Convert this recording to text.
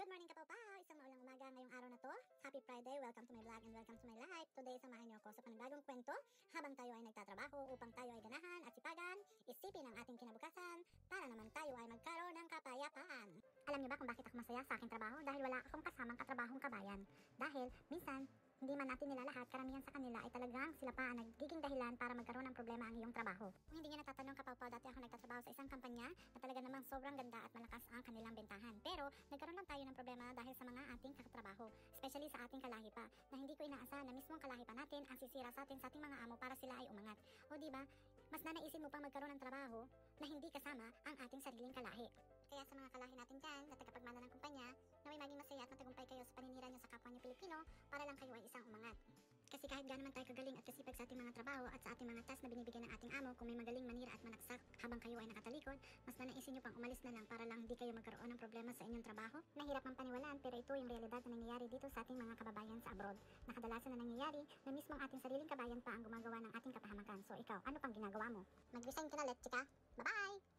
Good morning kapawpaw! Isang maulang umaga ngayong araw na to. Happy Friday! Welcome to my vlog and welcome to my life. Today, samahan niyo ako sa panibagong kwento habang tayo ay nagtatrabaho upang tayo ay ganahan at sipagan, isipin ang ating kinabukasan para naman tayo ay magkaroon ng kapayapaan. Alam niyo ba kung bakit ako masaya sa aking trabaho? Dahil wala akong kasamang katrabahong kabayan. Dahil minsan, hindi man natin nilalahat, karamihan sa kanila ay talagang sila pa ang nagiging dahilan para magkaroon ng problema ang iyong trabaho. Kung hindi niyo natatanong kapawpaw, dati ako nagtatrabaho sa isang kampanya na talaga namang sobrang ganda at malakas ang kanilang bentahan. Pero nagkaroon lang tayo ng problema dahil sa mga ating katrabaho, especially sa ating kalahi pa, na hindi ko inaasahan na mismong kalahi pa natin ang sisira sa atin sa ating mga amo para sila ay umangat. O diba, mas nanaisin mo pang magkaroon ng trabaho na hindi kasama ang ating sariling kalahi. Kaya sa mga kalahi natin dyan, na tagapagmana ng kumpanya, naway maging masaya at matagumpay kayo sa paninira nyo sa kapwa nyo Pilipino para lang kayo ay isang umangat. Kasi kahit gaano man tayo kagaling at kasipag sa ating mga trabaho at sa ating mga task na binibigyan ng ating amo, kung may magaling manira at manaksak habang kayo ay nakatalikod, mas nanaisin nyo pang umalis na lang para lang hindi kayo magkaroon ng problema sa inyong trabaho. Nahirap ang paniwalaan pero ito yung realidad na nangyayari dito sa ating mga kababayan sa abroad. Nakadalasan na nangyayari na mismo ang ating sariling kabayan pa ang gumagawa ng ating kapahamakan. So ikaw, ano pang ginagawa mo? Mag-resign ka na, let's chika! Bye-bye!